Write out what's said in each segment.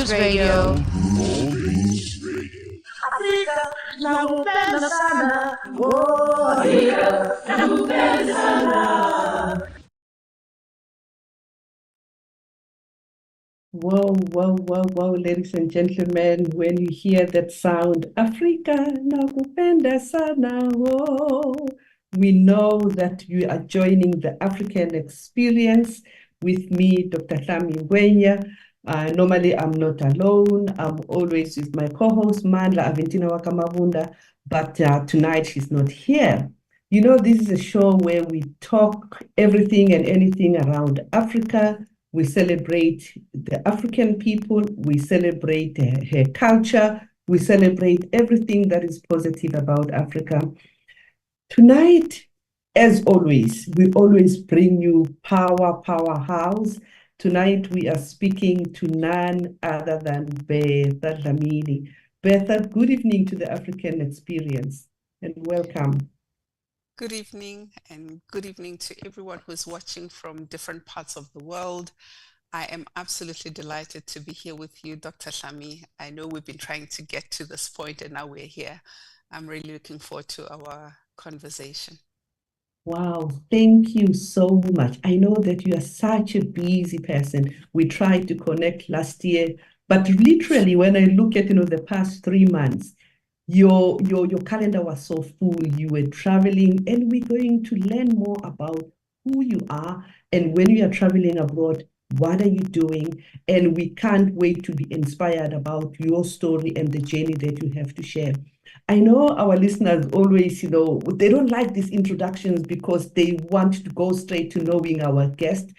News Radio. Afrika nakupenda sana, Afrika nakupenda sana. Wow, ladies and gentlemen, when you hear that sound, Africa nakupenda sana, whoa, we know that you are joining the African experience with me, Dr. NGWENYA. Normally, I'm not alone. I'm always with my co-host, Mandla AVENTINA MABUNDA, but tonight she's not here. You know, this is a show where we talk everything and anything around Africa. We celebrate the African people, we celebrate her culture, we celebrate everything that is positive about Africa. Tonight, as always, we always bring you powerhouse. Tonight, we are speaking to none other than Bertha Dlamini. Bertha, good evening to the African experience and welcome. Good evening, and good evening to everyone who's watching from different parts of the world. I am absolutely delighted to be here with you, Dr. HLAMI. I know we've been trying to get to this point and now we're here. I'm really looking forward to our conversation. Wow, thank you so much. I know that you are such a busy person. We tried to connect last year, but literally when I look at the past 3 months, your calendar was so full. You were traveling, and we're going to learn more about who you are, and when you are traveling abroad, what are you doing? And we can't wait to be inspired about your story and the journey that you have to share. I know our listeners always, they don't like these introductions because they want to go straight to knowing our guest.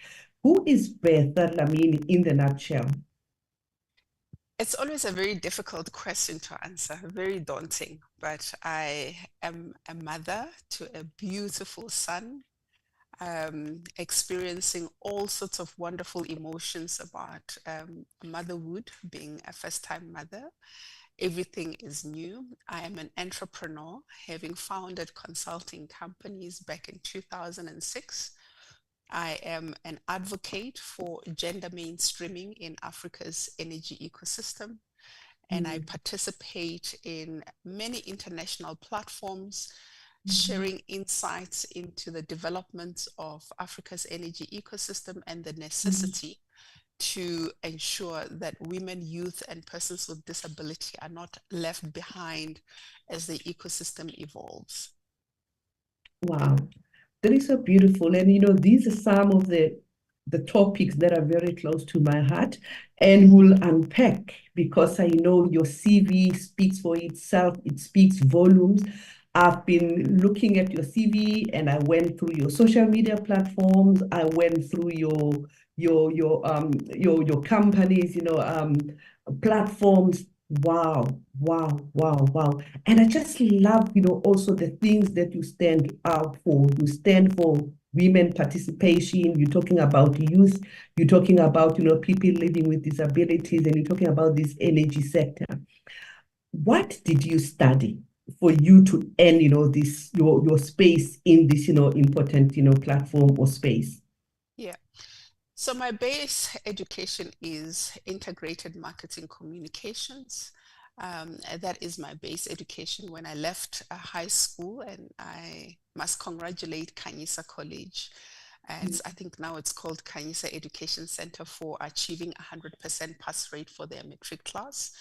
Who is Bertha Dlamini in the nutshell? It's always a very difficult question to answer, very daunting, but I am a mother to a beautiful son, experiencing all sorts of wonderful emotions about motherhood, being a first-time mother. Everything is new. I am an entrepreneur, having founded consulting companies back in 2006. I am an advocate for gender mainstreaming in Africa's energy ecosystem, and I participate in many international platforms, sharing insights into the development of Africa's energy ecosystem and the necessity to ensure that women, youth, and persons with disability are not left behind as the ecosystem evolves. Wow. That is so beautiful. And these are some of the topics that are very close to my heart, and we'll unpack because I know your CV speaks for itself. It speaks volumes. I've been looking at your CV and I went through your social media platforms. I went through your companies, platforms. Wow. And I just love, also the things that you stand out for. You stand for women participation. You're talking about youth. You're talking about, people living with disabilities, and you're talking about this energy sector. What did you study for you to earn, this your space in this, important, platform or space? Yeah. So my base education is integrated marketing communications. That is my base education. When I left high school, and I must congratulate Khanyisa College, and I think now it's called Khanyisa Education Center, for achieving 100% pass rate for their matric class.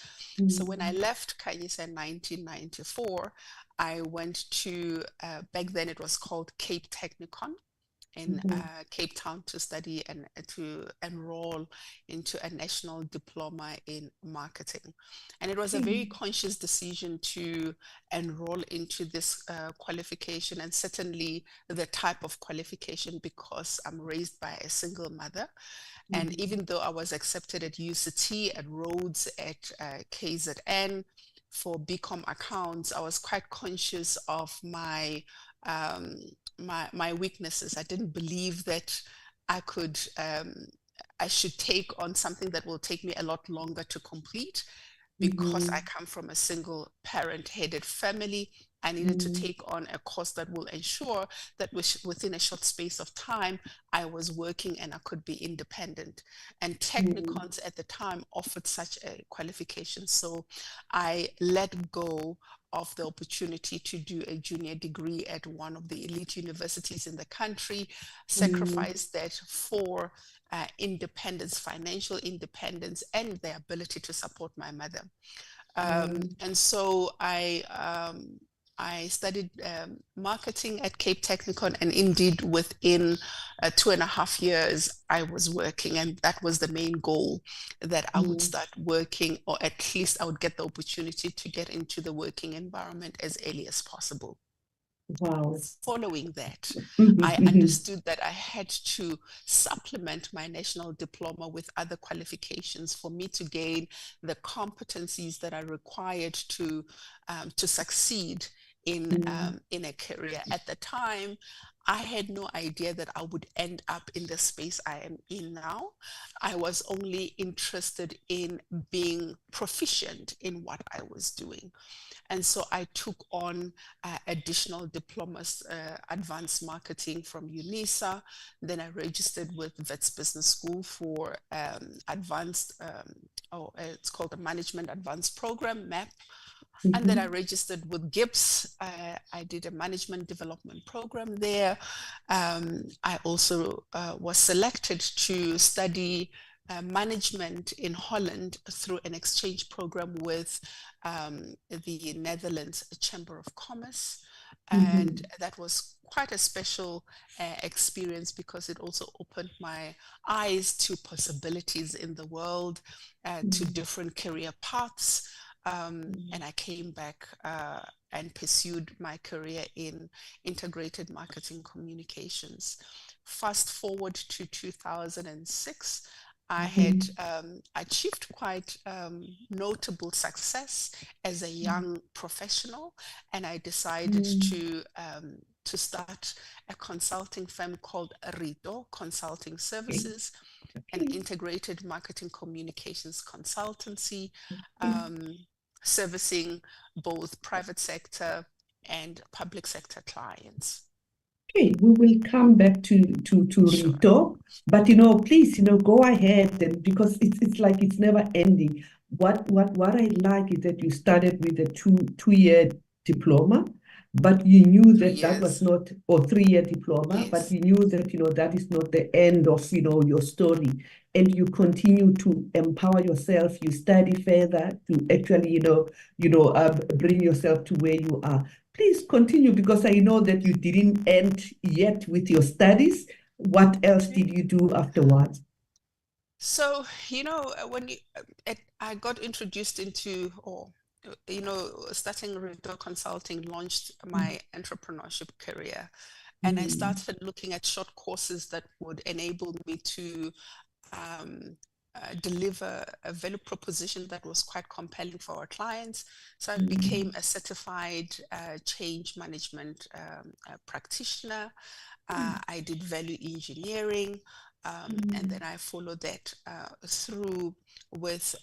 So when I left Khanyisa in 1994, I went to, back then it was called Cape Technicon, in Cape Town, to study and to enroll into a national diploma in marketing. And it was a very conscious decision to enroll into this qualification, and certainly the type of qualification, because I'm raised by a single mother. And even though I was accepted at UCT, at Rhodes, at KZN for BCom accounts, I was quite conscious of my weaknesses. I didn't believe that I should take on something that will take me a lot longer to complete, because I come from a single parent-headed family. I needed to take on a course that will ensure that within a short space of time, I was working and I could be independent. And Technicons at the time offered such a qualification. So I let go of the opportunity to do a junior degree at one of the elite universities in the country, sacrificed that for independence, financial independence, and the ability to support my mother. And so I studied marketing at Cape Technicon, and indeed within 2.5 years I was working, and that was the main goal, that I would start working, or at least I would get the opportunity to get into the working environment as early as possible. Wow. Following that, I understood that I had to supplement my national diploma with other qualifications for me to gain the competencies that are required to succeed in a career. At the time, I had no idea that I would end up in the space I am in now. I was only interested in being proficient in what I was doing. And so I took on additional diplomas, advanced marketing from UNISA. Then I registered with Wits Business School for advanced, it's called the Management Advanced Program, MAP. And then I registered with GIBS. I did a management development program there. I also was selected to study management in Holland through an exchange program with the Netherlands Chamber of Commerce. And that was quite a special experience, because it also opened my eyes to possibilities in the world, to different career paths. And I came back and pursued my career in integrated marketing communications. Fast forward to 2006, I had achieved quite notable success as a young professional, and I decided to start a consulting firm called Rito Consulting Services, an integrated marketing communications consultancy, servicing both private sector and public sector clients. Okay, we will come back to Sure. Rito, but please, go ahead, and because it's like it's never ending. What I like is that you started with a two-year diploma, but you knew that that was not, or 3-year diploma, but you knew that that is not the end of your story, and you continue to empower yourself. You study further to actually bring yourself to where you are. Please continue, because I know that you didn't end yet with your studies. What else did you do afterwards? So, when I got introduced into, starting Rito Consulting launched my entrepreneurship career. And I started looking at short courses that would enable me to deliver a value proposition that was quite compelling for our clients. So I became a certified change management practitioner. I did value engineering, and then I followed that through with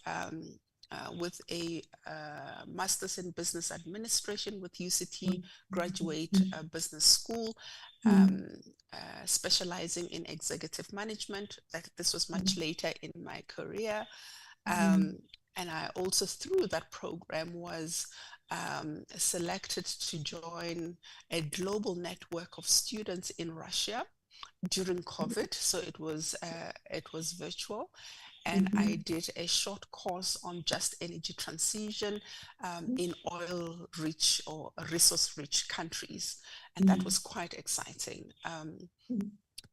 a master's in business administration with UCT Graduate Business School, specializing in executive management. This was much later in my career. And I also, through that program, was selected to join a global network of students in Russia during COVID. So it was virtual. And I did a short course on just energy transition in oil-rich or resource-rich countries. And that was quite exciting.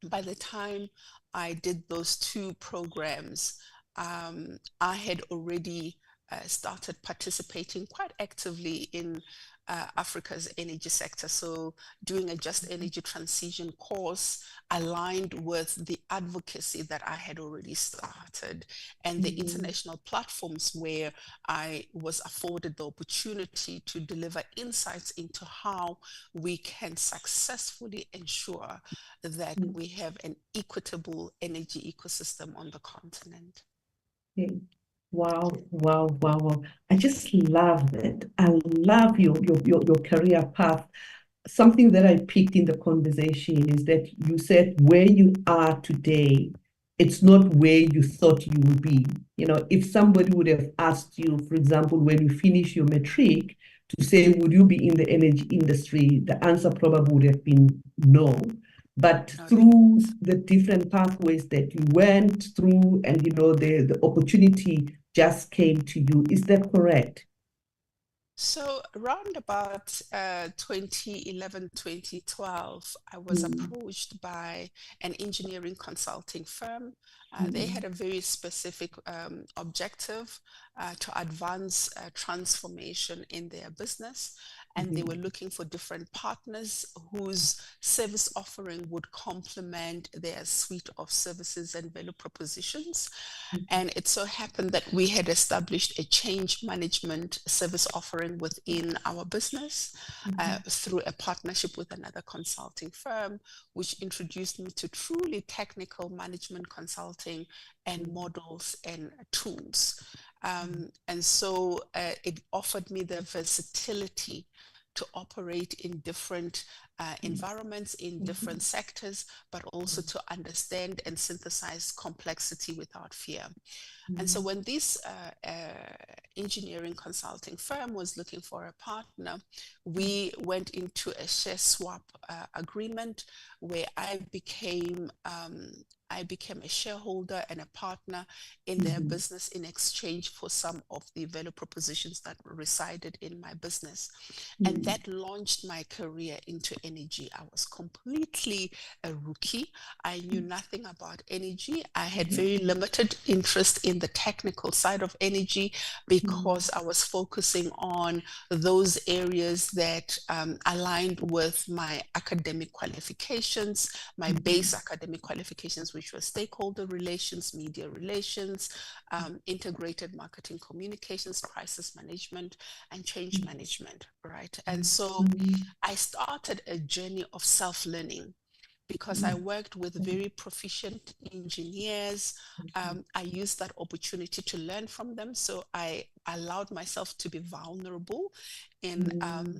By the time I did those 2 programs, I had already started participating quite actively in Africa's energy sector. So doing a just energy transition course aligned with the advocacy that I had already started, and the international platforms where I was afforded the opportunity to deliver insights into how we can successfully ensure that we have an equitable energy ecosystem on the continent. Okay. Wow, wow, wow, wow. I just love that. I love your career path. Something that I picked in the conversation is that you said where you are today, it's not where you thought you would be. You know, if somebody would have asked you, for example, when you finish your matric, to say, would you be in the energy industry? The answer probably would have been no. But Okay. through the different pathways that you went through, and the opportunity just came to you. Is that correct? So around about 2011, 2012, I was Mm, approached by an engineering consulting firm. They mm, had a very specific objective to advance transformation in their business. And they were mm, looking for different partners whose service offering would complement their suite of services and value propositions. mm, And it so happened that we had established a change management service offering within our business mm, through a partnership with another consulting firm, which introduced me to truly technical management consulting and models and tools. And so it offered me the versatility to operate in different environments, in different sectors, but also to understand and synthesize complexity without fear. And so when this engineering consulting firm was looking for a partner, we went into a share swap agreement where I became a shareholder and a partner in their mm, business in exchange for some of the value propositions that resided in my business. And mm, that launched my career into energy. I was completely a rookie. I knew nothing about energy. I had very limited interest in the technical side of energy mm, because I was focusing on those areas that aligned with my academic qualifications, my base academic qualifications, which were stakeholder relations, media relations, integrated marketing communications, crisis management, and change management, right? And so mm, I started a journey of self-learning because I worked with very proficient engineers. I used that opportunity to learn from them. So I allowed myself to be vulnerable in mm.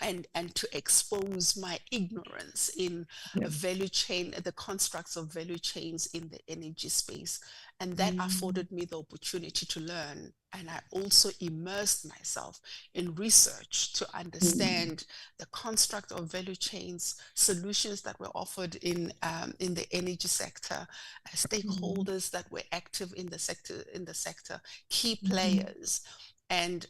and to expose my ignorance in Yeah. a value chain, the constructs of value chains in the energy space. And that Mm, afforded me the opportunity to learn. And I also immersed myself in research to mm, understand the construct of value chains, solutions that were offered in the energy sector, mm, stakeholders that were active in the sector, key mm, players. And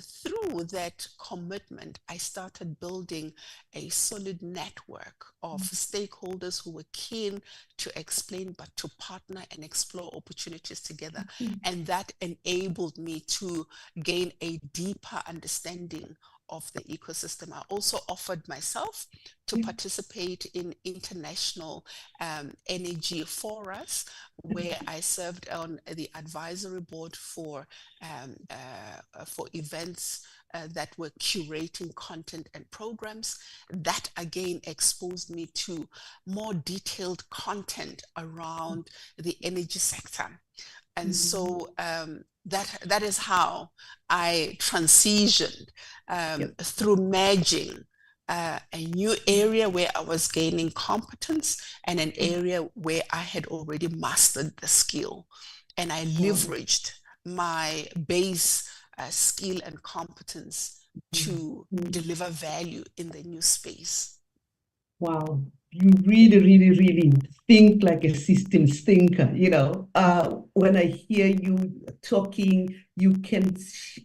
through that commitment, I started building a solid network of stakeholders who were keen to explain, but to partner and explore opportunities together. mm, And that enabled me to gain a deeper understanding of the ecosystem. I also offered myself to yeah. participate in international energy forums, where I served on the advisory board for events that were curating content and programs. That again exposed me to more detailed content around the energy sector. And Mm, so that is how I transitioned yeah. through merging a new area where I was gaining competence and an area where I had already mastered the skill. And I Wow. leveraged my base skill and competence Mm, to mm. deliver value in the new space. Wow, you really, really, really think like a systems thinker. When I hear you talking, you can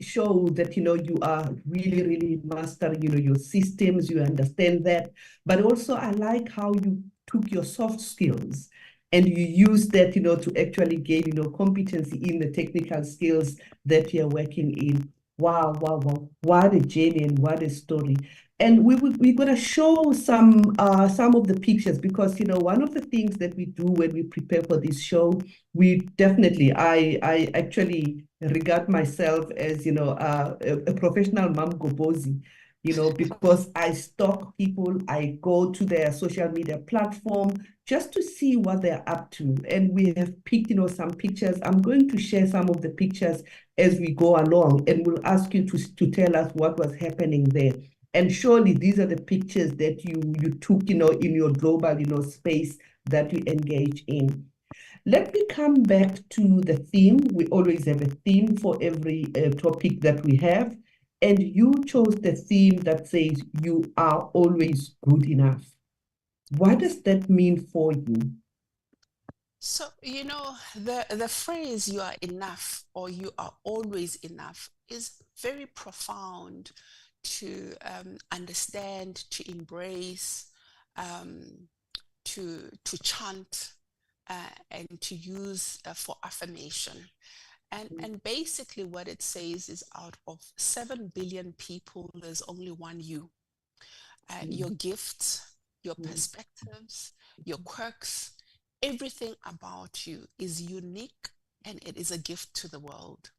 show that, you are really, really mastering, your systems, you understand that. But also, I like how you took your soft skills and you use that, to actually gain, competency in the technical skills that you're working in. Wow, wow, wow. What a journey and what a story. And we're going to show some of the pictures because one of the things that we do when we prepare for this show, we definitely I actually regard myself as a professional mom gobozi. because I stalk people, I go to their social media platform just to see what they're up to. And we have picked, some pictures. I'm going to share some of the pictures as we go along, and we'll ask you to tell us what was happening there. And surely these are the pictures that you took, in your global, space that you engage in. Let me come back to the theme. We always have a theme for every topic that we have. And you chose the theme that says you are always good enough. What does that mean for you? So, the phrase "you are enough" or "you are always enough" is very profound to understand, to embrace, to chant, and to use for affirmation. And basically what it says is, out of 7 billion people, there's only one you. Your gifts, your perspectives, your quirks, everything about you is unique, and it is a gift to the world.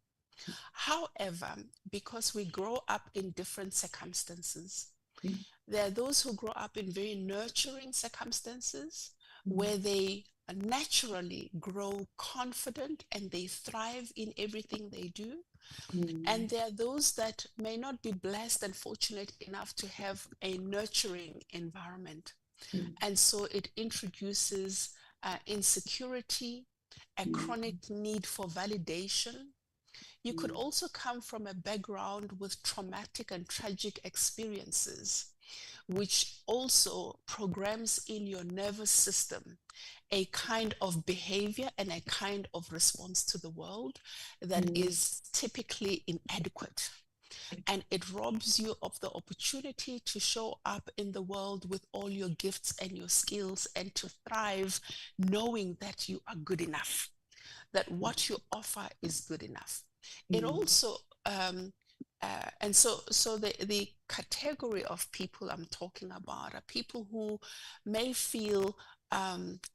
However, because we grow up in different circumstances, there are those who grow up in very nurturing circumstances where they naturally grow confident and they thrive in everything they do. And there are those that may not be blessed and fortunate enough to have a nurturing environment. And so it introduces insecurity, a chronic need for validation. You could also come from a background with traumatic and tragic experiences, which also programs in your nervous system a kind of behavior and a kind of response to the world that is typically inadequate. And it robs you of the opportunity to show up in the world with all your gifts and your skills and to thrive, knowing that you are good enough, that what you offer is good enough. It also and so the category of people I'm talking about are people who may feel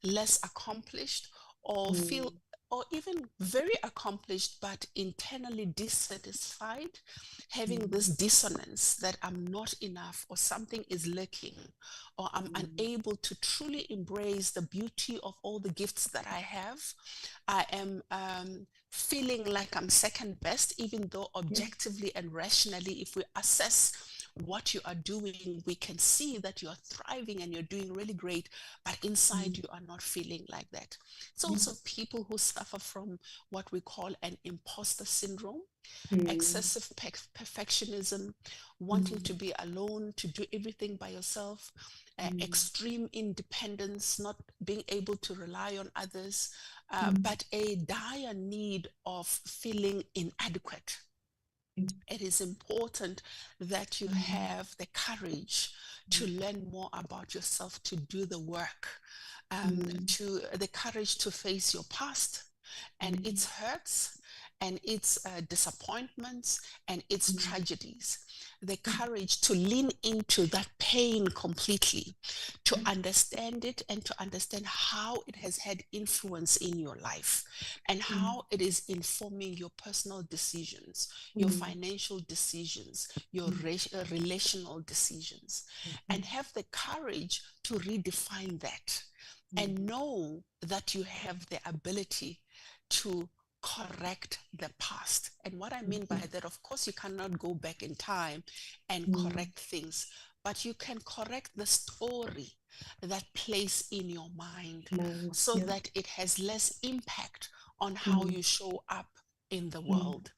less accomplished, or feel, or even very accomplished but internally dissatisfied, having this dissonance that I'm not enough, or something is lacking, or I'm unable to truly embrace the beauty of all the gifts that I have. I am feeling like I'm second best, even though objectively and rationally, if we assess what you are doing, we can see that you are thriving and you're doing really great, but inside you are not feeling like that. It's also people who suffer from what we call an imposter syndrome, excessive perfectionism, wanting to be alone, to do everything by yourself, extreme independence, not being able to rely on others, but a dire need of feeling inadequate. It is important that you have the courage to learn more about yourself, to do the work, to the courage to face your past and its hurts and its disappointments and its tragedies. The courage to lean into that pain completely, to understand it and to understand how it has had influence in your life and how it is informing your personal decisions, your financial decisions, your relational decisions, and have the courage to redefine that and know that you have the ability to correct the past. And what I mean by that, of course, you cannot go back in time and correct things, but you can correct the story that plays in your mind so that it has less impact on how you show up in the world.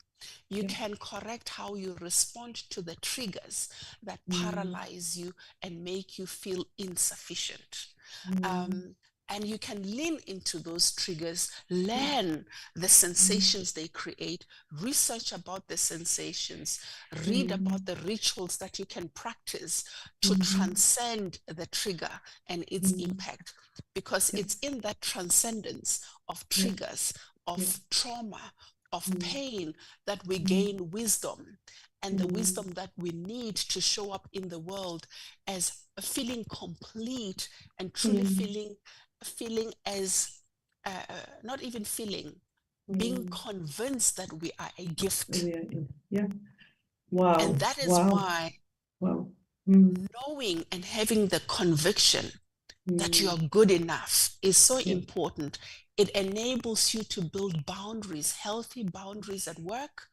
You can correct how you respond to the triggers that paralyze you and make you feel insufficient. And you can lean into those triggers, learn the sensations they create, research about the sensations, read about the rituals that you can practice to transcend the trigger and its impact. Because it's in that transcendence of triggers, of trauma, of pain, that we gain wisdom, and the wisdom that we need to show up in the world as feeling complete and truly feeling as not even feeling, being convinced that we are a gift. Wow. And that is Wow. why Wow. knowing and having the conviction that you are mm. good enough is so Yeah, important. It enables you to build boundaries, healthy boundaries at work,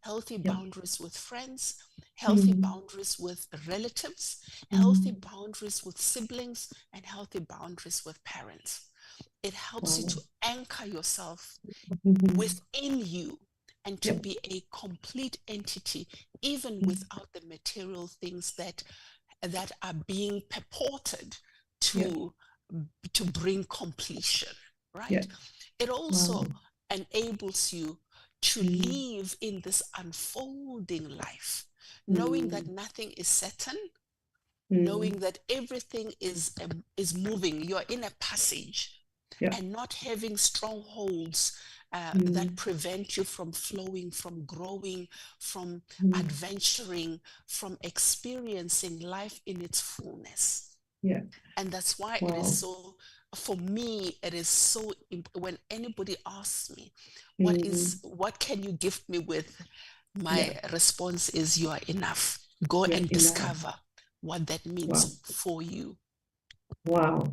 healthy yeah. boundaries with friends, healthy Mm, boundaries with relatives, healthy mm. boundaries with siblings, and healthy boundaries with parents. It helps you Wow. to anchor yourself Mhm. within you and to Yeah. be a complete entity, even Mm. without the material things that are being purported Yeah. to bring completion, Yeah. right? It Wow. also enables you to Mm, live in this unfolding life, knowing that mm, nothing is certain, knowing mm. that everything is moving. You're in a passage, Yeah. and not having strongholds that Mm, prevent you from flowing, from growing, from mm. adventuring, from experiencing life in its fullness. Yeah. And that's why it is Wow. so, for me, it is so, when anybody asks me, Mm, what can you gift me with? yeah. My response is, you are enough. Go Yeah. and Enough. discover what that Wow. means for you. Wow.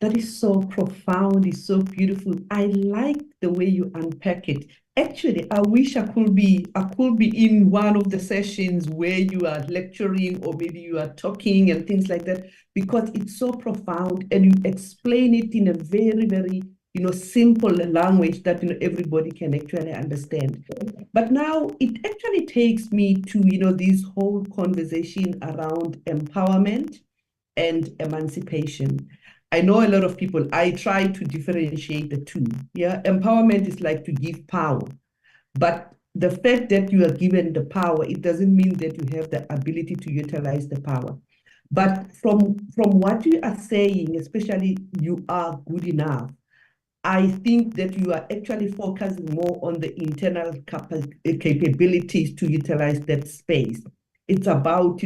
That is so profound, it's so beautiful. I like the way you unpack it. Actually, I wish I could be in one of the sessions where you are lecturing or maybe you are talking and things like that, because it's so profound and you explain it in a very, very, simple language that everybody can actually understand. But now it actually takes me to, this whole conversation around empowerment and emancipation. I know a lot of people, I try to differentiate the two. Yeah, empowerment is like to give power, but the fact that you are given the power, it doesn't mean that you have the ability to utilize the power. But from what you are saying, especially you are good enough, I think that you are actually focusing more on the internal capabilities to utilize that space. It's about,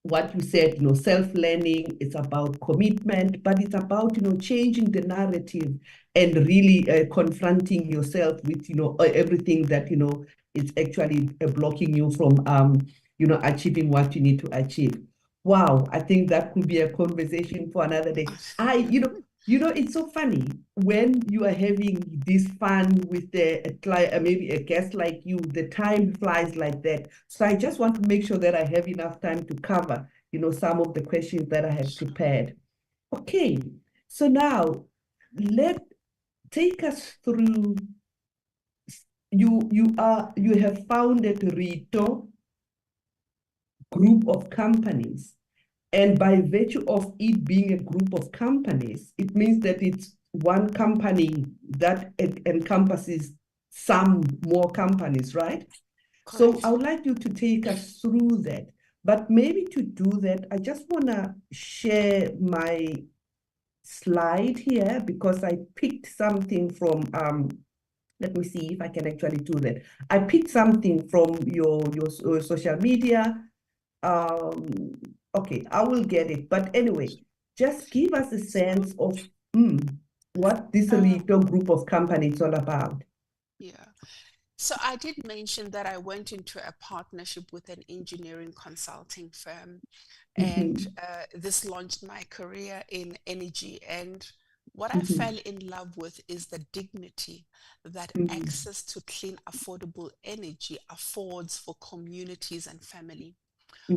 what you said, self-learning, it's about commitment, but it's about, changing the narrative and really confronting yourself with, everything that, is actually blocking you from, achieving what you need to achieve. Wow, I think that could be a conversation for another day. It's so funny when you are having this fun with a client, maybe a guest like you, the time flies like that. So I just want to make sure that I have enough time to cover, some of the questions that I have prepared. Okay, so now let take us through. You have founded Rito group of companies. And by virtue of it being a group of companies, it means that it's one company that encompasses some more companies, right? So I Correct. would like you to take us through that. But maybe to do that, I just want to share my slide here because I picked something from, let me see if I can actually do that. I picked something from your social media. um, okay, I will get it. But anyway, just give us a sense of what this Uh, Rito group of companies is all about. yeah. So I did mention that I went into a partnership with an engineering consulting firm, and Mhm, this launched my career in energy. And what I mhm, fell in love with is the dignity that mhm, access to clean, affordable energy affords for communities and family.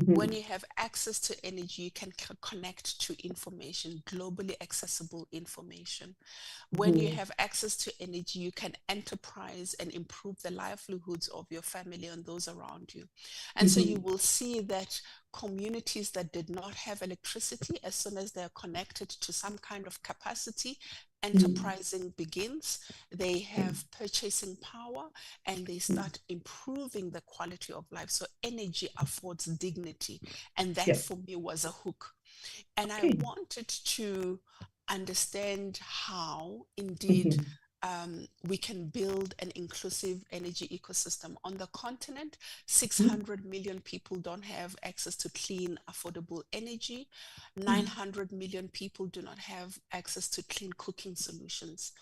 When mhm, you have access to energy, you can connect to information, globally accessible information. When you mhm, have access to energy, you can enterprise and improve the livelihoods of your family and those around you. And so you mhm, will see that communities that did not have electricity, as soon as they're connected to some kind of capacity, mhm. enterprising begins. They Yeah, have purchasing power and they mm, start improving the quality of life. So energy affords dignity. And that yeah. for me was a hook. And I Okay. wanted to understand how indeed Mhm, we can build an inclusive energy ecosystem. On the continent, mhm, 600 million people don't have access to clean, affordable energy. mhm, 900 million people do not have access to clean cooking solutions,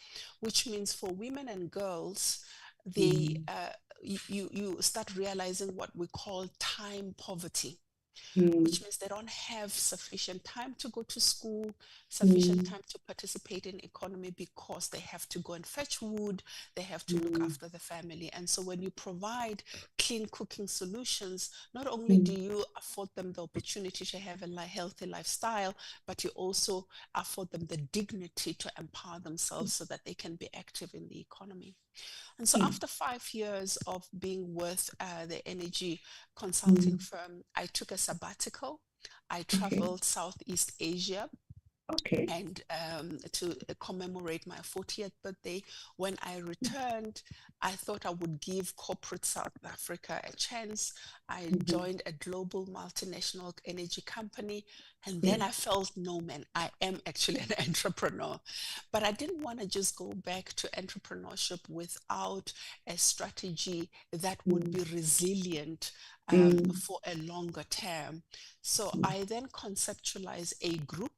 which means for women and girls, they mhm, you start realizing what we call time poverty. which means they don't have sufficient time to go to school, sufficient time to participate in economy because they have to go and fetch wood, they have to look after the family. And so when you provide clean cooking solutions, not only do you afford them the opportunity to have a healthy lifestyle, but you also afford them the dignity to empower themselves so that they can be active in the economy. And so after 5 years of being with the energy consulting firm, I took a sabbatical. I traveled Southeast Asia and to commemorate my 40th birthday. When I returned, I thought I would give corporate South Africa a chance. I joined a global multinational energy company, and then I felt, no, man, I am actually an entrepreneur. But I didn't want to just go back to entrepreneurship without a strategy that would be resilient for a longer term. So I then conceptualized a group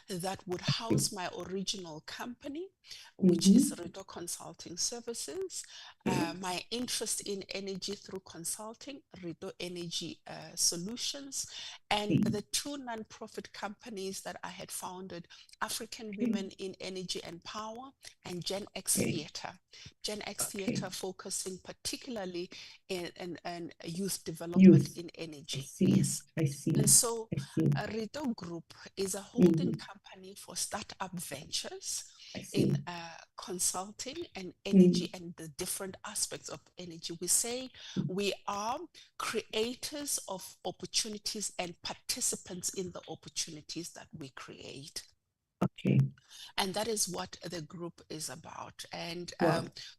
that would house my original company, which is Rito Consulting Services. My interest in energy through consulting, Rito Energy Solutions, and the two nonprofit companies that I had founded, African Women in Energy and Power and Gen X Theatre. Gen X Theatre focusing particularly in youth development in energy. I see. And so Rito Group is a holding company for startup ventures in consulting and energy and the different aspects of energy. We say we are creators of opportunities and participants in the opportunities that we create. And that is what the group is about. And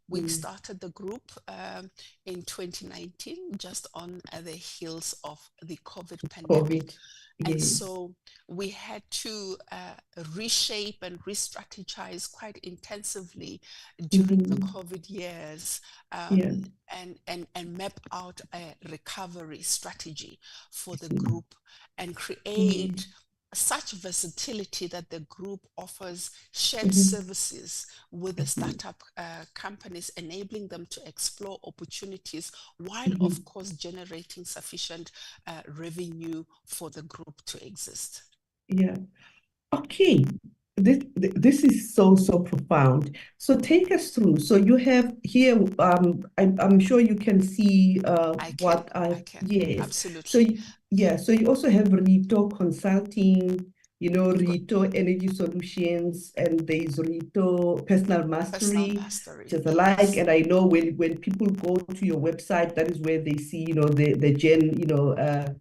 we started the group in 2019, just on the heels of the COVID pandemic. And so we had to reshape and re-strategize quite intensively during the COVID years and map out a recovery strategy for the group and create such versatility that the group offers shared services with the startup companies, enabling them to explore opportunities while, of course, generating sufficient revenue for the group to exist. Okay. This is so profound. So take us through. So you have here, I'm sure you can see I can. Absolutely. So you also have Rito Consulting, Rito Energy Solutions, and there's Rito Personal Mastery, just alike. And I know when people go to your website, that is where they see, the Gen,